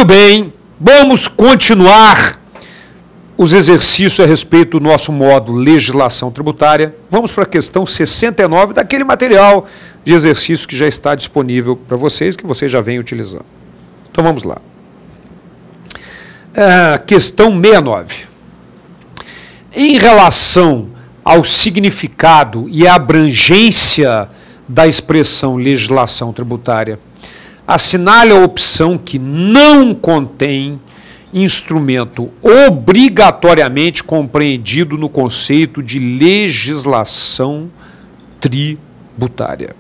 Muito bem, vamos continuar os exercícios a respeito do nosso módulo Legislação Tributária. Vamos para a questão 69 daquele material de exercício que já está disponível para vocês, que vocês já vêm utilizando. Então vamos lá. Questão 69. Em relação ao significado e à abrangência da expressão legislação tributária, assinale a opção que não contém instrumento obrigatoriamente compreendido no conceito de legislação tributária.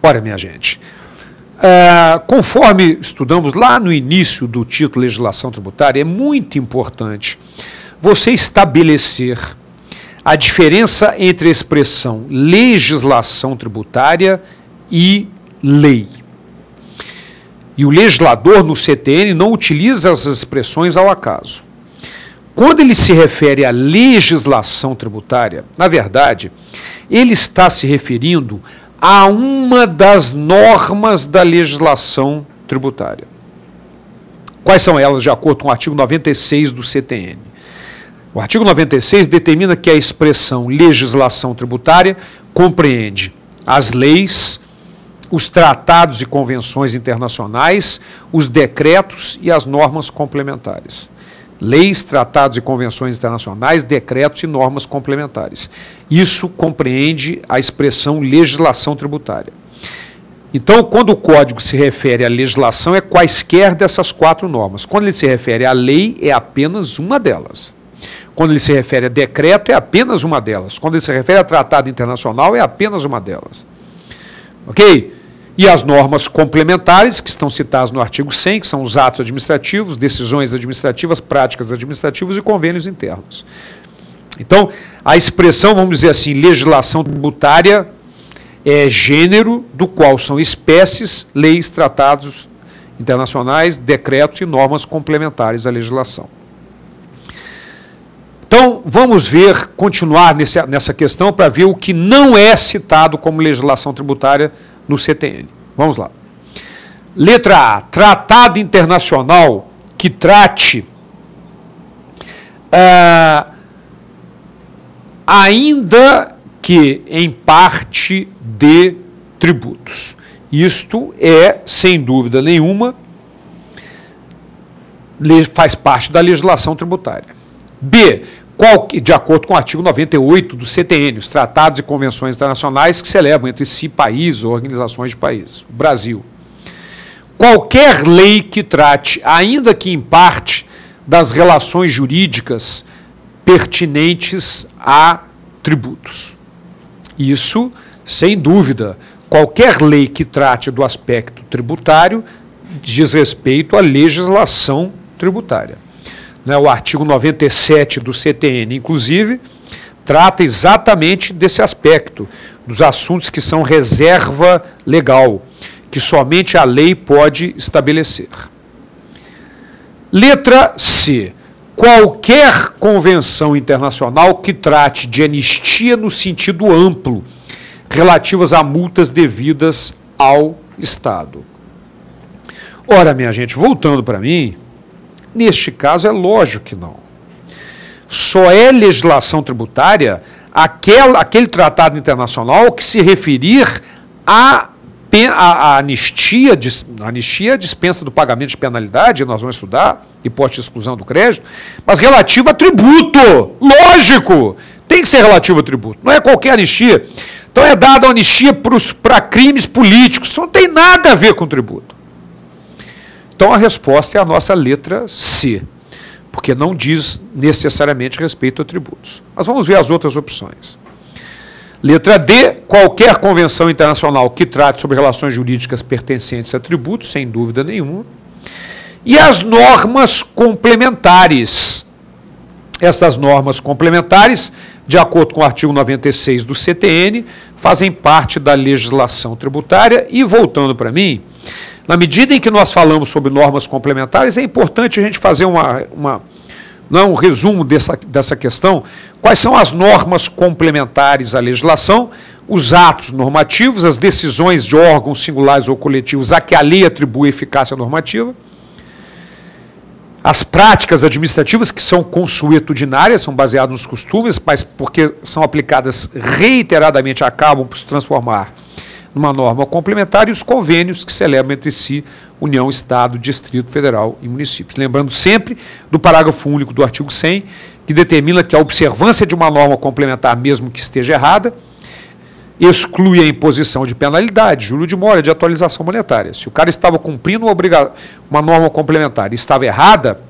Ora, minha gente, conforme estudamos lá no início do título Legislação Tributária, é muito importante você estabelecer a diferença entre a expressão legislação tributária e lei. E o legislador no CTN não utiliza essas expressões ao acaso. Quando ele se refere à legislação tributária, na verdade, ele está se referindo a uma das normas da legislação tributária. Quais são elas, de acordo com o artigo 96 do CTN? O artigo 96 determina que a expressão legislação tributária compreende as leis, os tratados e convenções internacionais, os decretos e as normas complementares. Leis, tratados e convenções internacionais, decretos e normas complementares. Isso compreende a expressão legislação tributária. Então, quando o Código se refere à legislação, é quaisquer dessas quatro normas. Quando ele se refere à lei, é apenas uma delas. Quando ele se refere a decreto, é apenas uma delas. Quando ele se refere a tratado internacional, é apenas uma delas. Ok? E as normas complementares, que estão citadas no artigo 100, que são os atos administrativos, decisões administrativas, práticas administrativas e convênios internos. Então, a expressão, vamos dizer assim, legislação tributária é gênero do qual são espécies, leis, tratados internacionais, decretos e normas complementares à legislação. Então, vamos ver, continuar nessa questão para ver o que não é citado como legislação tributária no CTN. Vamos lá. Letra A. Tratado internacional que trate ainda que em parte de tributos. Isto é, sem dúvida nenhuma, faz parte da legislação tributária. B. De acordo com o artigo 98 do CTN, os tratados e convenções internacionais que celebram entre si países ou organizações de países. O Brasil. Qualquer lei que trate, ainda que em parte, das relações jurídicas pertinentes a tributos. Isso, sem dúvida, qualquer lei que trate do aspecto tributário diz respeito à legislação tributária. O artigo 97 do CTN, inclusive, trata exatamente desse aspecto, dos assuntos que são reserva legal, que somente a lei pode estabelecer. Letra C. Qualquer convenção internacional que trate de anistia no sentido amplo, relativas a multas devidas ao Estado. Ora, minha gente, voltando para mim, neste caso, é lógico que não. Só é legislação tributária aquele tratado internacional que se referir à anistia, a dispensa do pagamento de penalidade, nós vamos estudar, imposto de exclusão do crédito, mas relativo a tributo. Lógico! Tem que ser relativo a tributo, não é qualquer anistia. Então é dada anistia para crimes políticos, isso não tem nada a ver com tributo. Então a resposta é a nossa letra C, porque não diz necessariamente respeito a tributos. Mas vamos ver as outras opções. Letra D, qualquer convenção internacional que trate sobre relações jurídicas pertencentes a tributos, sem dúvida nenhuma. E as normas complementares. Essas normas complementares, de acordo com o artigo 96 do CTN, fazem parte da legislação tributária. E voltando para mim, na medida em que nós falamos sobre normas complementares, é importante a gente fazer um resumo dessa questão. Quais são as normas complementares à legislação? os atos normativos, as decisões de órgãos singulares ou coletivos a que a lei atribui eficácia normativa, as práticas administrativas que são consuetudinárias, são baseadas nos costumes, mas porque são aplicadas reiteradamente acabam por se transformar numa norma complementar, e os convênios que celebram entre si União, Estado, Distrito Federal e municípios. Lembrando sempre do parágrafo único do artigo 100, que determina que a observância de uma norma complementar, mesmo que esteja errada, exclui a imposição de penalidade, juro de mora, de atualização monetária. Se o cara estava cumprindo uma norma complementar e estava errada,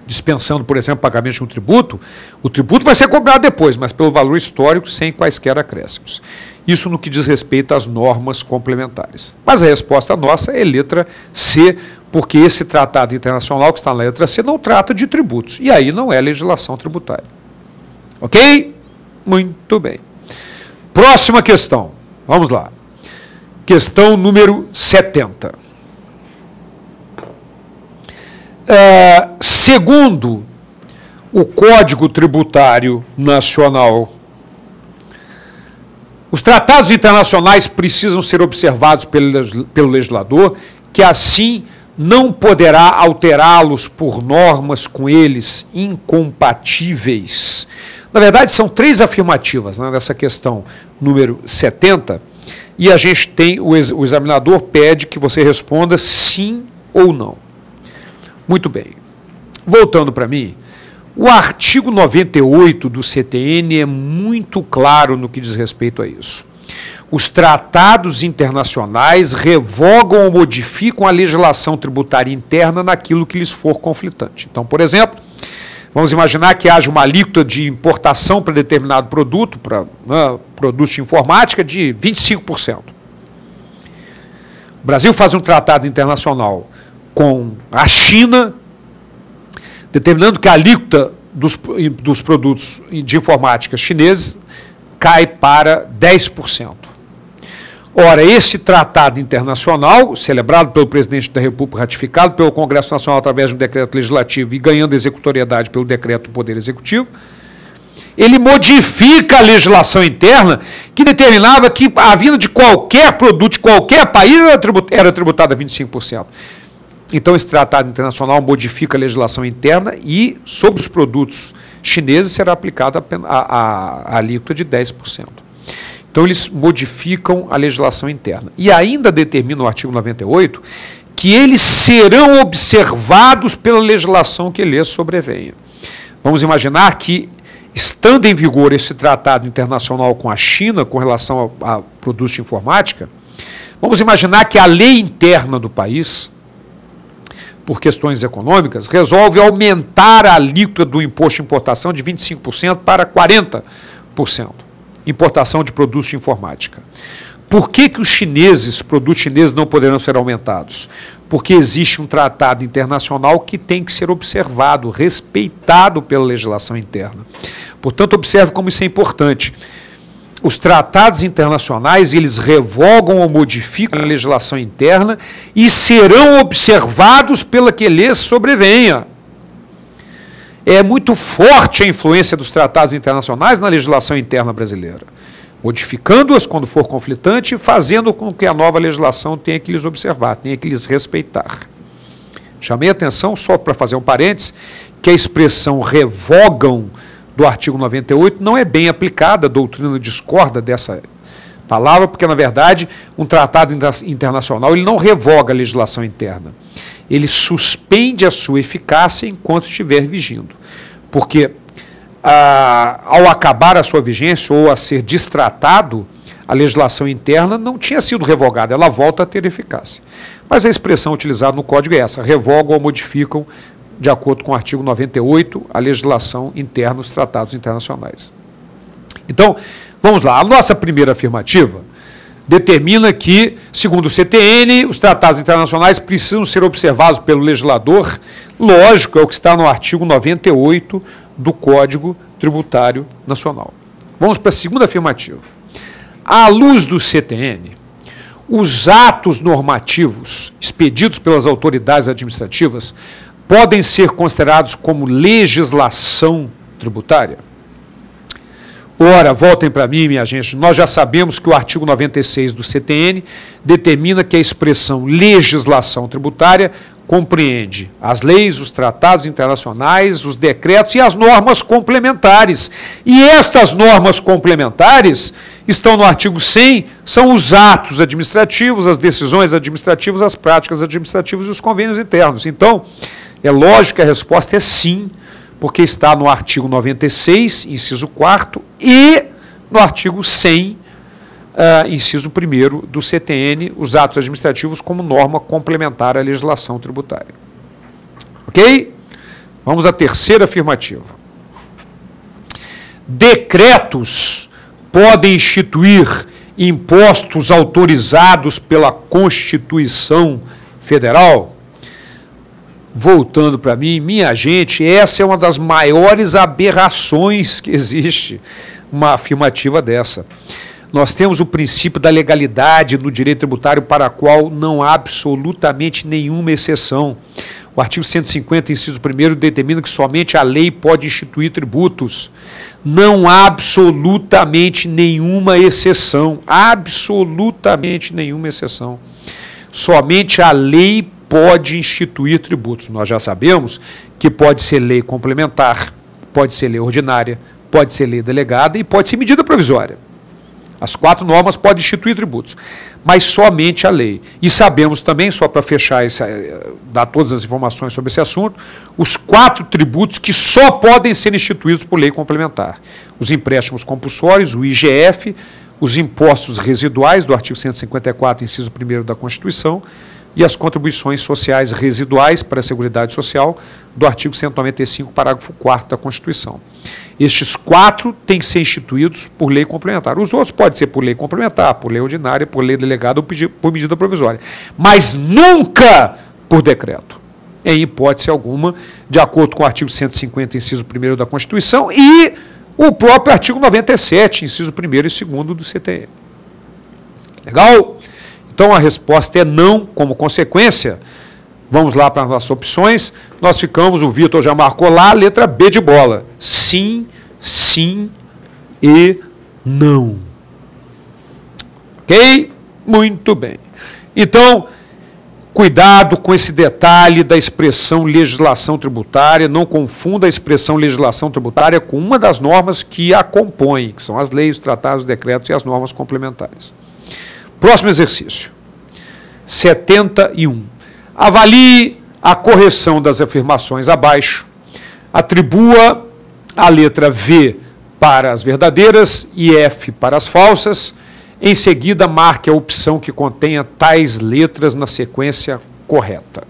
dispensando, por exemplo, pagamento de um tributo, o tributo vai ser cobrado depois, mas pelo valor histórico, sem quaisquer acréscimos. Isso no que diz respeito às normas complementares. Mas a resposta nossa é letra C, porque esse tratado internacional que está na letra C não trata de tributos, e aí não é legislação tributária. Ok? Muito bem. Próxima questão. Vamos lá. Questão número 70. Segundo o Código Tributário Nacional, os tratados internacionais precisam ser observados pelo legislador, que assim não poderá alterá-los por normas com eles incompatíveis. Na verdade, são três afirmativas, né, nessa questão número 70, e a gente tem, o examinador pede que você responda sim ou não. Muito bem. Voltando para mim, o artigo 98 do CTN é muito claro no que diz respeito a isso. Os tratados internacionais revogam ou modificam a legislação tributária interna naquilo que lhes for conflitante. Então, por exemplo, vamos imaginar que haja uma alíquota de importação para determinado produto, para produtos de informática, de 25%. O Brasil faz um tratado internacional com a China, determinando que a alíquota dos produtos de informática chineses cai para 10%. Ora, esse tratado internacional, celebrado pelo presidente da República, ratificado pelo Congresso Nacional através de um decreto legislativo e ganhando executoriedade pelo decreto do Poder Executivo, ele modifica a legislação interna que determinava que a vinda de qualquer produto, de qualquer país, era tributada a 25%. Então, esse tratado internacional modifica a legislação interna e, sobre os produtos chineses, será aplicada a alíquota de 10%. Então, eles modificam a legislação interna. E ainda determina o artigo 98 que eles serão observados pela legislação que lhes sobrevenha. Vamos imaginar que, estando em vigor esse tratado internacional com a China, com relação a produtos de informática, vamos imaginar que a lei interna do país, por questões econômicas, resolve aumentar a alíquota do imposto de importação de 25% para 40%. Importação de produtos de informática. Por que os produtos chineses não poderão ser aumentados? Porque existe um tratado internacional que tem que ser observado, respeitado pela legislação interna. Portanto, observe como isso é importante. Os tratados internacionais, eles revogam ou modificam a legislação interna e serão observados pela que lhes sobrevenha. É muito forte a influência dos tratados internacionais na legislação interna brasileira, modificando-as quando for conflitante e fazendo com que a nova legislação tenha que lhes observar, tenha que lhes respeitar. Chamei a atenção, só para fazer um parênteses, que a expressão revogam do artigo 98 não é bem aplicada, a doutrina discorda dessa palavra, porque, na verdade, um tratado internacional ele não revoga a legislação interna. Ele suspende a sua eficácia enquanto estiver vigindo. Porque, ao acabar a sua vigência ou a ser destratado, a legislação interna não tinha sido revogada, ela volta a ter eficácia. Mas a expressão utilizada no Código é essa: revogam ou modificam, de acordo com o artigo 98, a legislação interna dos tratados internacionais. Então, vamos lá. A nossa primeira afirmativa determina que, segundo o CTN, os tratados internacionais precisam ser observados pelo legislador. Lógico, é o que está no artigo 98 do Código Tributário Nacional. Vamos para a segunda afirmativa. À luz do CTN, os atos normativos expedidos pelas autoridades administrativas podem ser considerados como legislação tributária? Ora, voltem para mim, minha gente, nós já sabemos que o artigo 96 do CTN determina que a expressão legislação tributária compreende as leis, os tratados internacionais, os decretos e as normas complementares. E estas normas complementares estão no artigo 100, são os atos administrativos, as decisões administrativas, as práticas administrativas e os convênios internos. Então, é lógico que a resposta é sim, porque está no artigo 96, inciso 4º, e no artigo 100, inciso 1º do CTN, os atos administrativos como norma complementar à legislação tributária. Ok? Vamos à terceira afirmativa. Decretos podem instituir impostos autorizados pela Constituição Federal? Voltando para mim, minha gente, essa é uma das maiores aberrações que existe, uma afirmativa dessa. Nós temos o princípio da legalidade no direito tributário para a qual não há absolutamente nenhuma exceção. O artigo 150, inciso 1º, determina que somente a lei pode instituir tributos. Não há absolutamente nenhuma exceção. Absolutamente nenhuma exceção. Somente a lei pode instituir tributos. Nós já sabemos que pode ser lei complementar, pode ser lei ordinária, pode ser lei delegada e pode ser medida provisória. As 4 normas podem instituir tributos, mas somente a lei. E sabemos também, só para fechar, dar todas as informações sobre esse assunto, os 4 tributos que só podem ser instituídos por lei complementar. Os empréstimos compulsórios, o IGF, os impostos residuais, do artigo 154, inciso 1º da Constituição, e as contribuições sociais residuais para a Seguridade Social, do artigo 195, parágrafo 4º da Constituição. Estes 4 têm que ser instituídos por lei complementar. Os outros podem ser por lei complementar, por lei ordinária, por lei delegada ou por medida provisória. Mas nunca por decreto, em hipótese alguma, de acordo com o artigo 150, inciso 1º da Constituição e o próprio artigo 97, inciso 1º e 2º do CTN. Legal? Então a resposta é não, como consequência. Vamos lá para as nossas opções. Nós ficamos, o Vitor já marcou lá, a letra B de bola. Sim, sim e não. Ok? Muito bem. Então, cuidado com esse detalhe da expressão legislação tributária. Não confunda a expressão legislação tributária com uma das normas que a compõem, que são as leis, os tratados, os decretos e as normas complementares. Próximo exercício. 71. Avalie a correção das afirmações abaixo. Atribua a letra V para as verdadeiras e F para as falsas. Em seguida, marque a opção que contenha tais letras na sequência correta.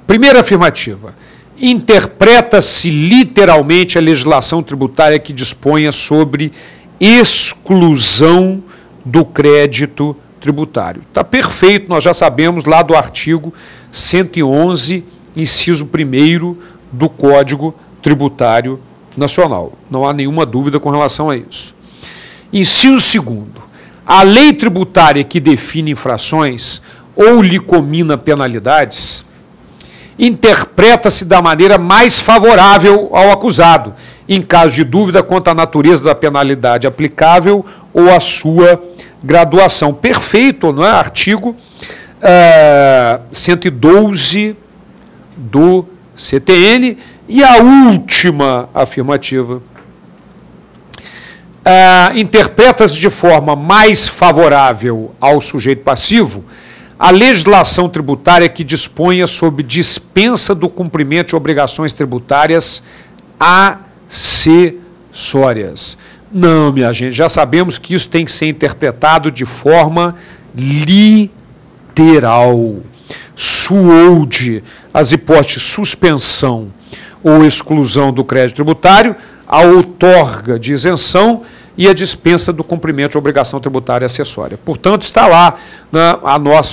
Primeira afirmativa. Interpreta-se literalmente a legislação tributária que disponha sobre exclusão do crédito tributário. Está perfeito, nós já sabemos lá do artigo 111, inciso 1º do Código Tributário Nacional. Não há nenhuma dúvida com relação a isso. Inciso 2º. A lei tributária que define infrações ou lhe comina penalidades interpreta-se da maneira mais favorável ao acusado, em caso de dúvida quanto à natureza da penalidade aplicável ou à sua graduação. Perfeito, não é? Artigo 112 do CTN. E a última afirmativa. Interpreta-se de forma mais favorável ao sujeito passivo a legislação tributária que disponha sobre dispensa do cumprimento de obrigações tributárias acessórias. Não, minha gente, já sabemos que isso tem que ser interpretado de forma literal. SUOLD, as hipóteses de suspensão ou exclusão do crédito tributário, a outorga de isenção e a dispensa do cumprimento de obrigação tributária acessória. Portanto, está lá, né,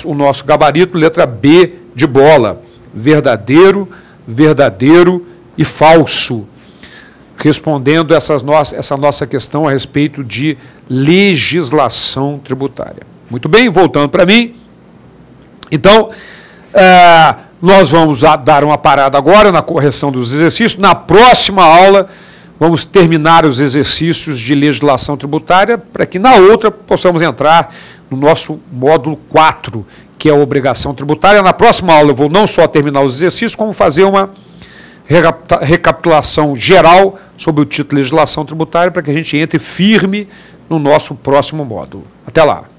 o nosso gabarito, letra B de bola. Verdadeiro, verdadeiro e falso. Respondendo essa nossa questão a respeito de legislação tributária. Muito bem, voltando para mim. Então, nós vamos dar uma parada agora na correção dos exercícios. Na próxima aula, Vamos terminar os exercícios de legislação tributária para que na outra possamos entrar no nosso módulo 4, que é a obrigação tributária. Na próxima aula eu vou não só terminar os exercícios, como fazer uma recapitulação geral sobre o título de legislação tributária para que a gente entre firme no nosso próximo módulo. Até lá!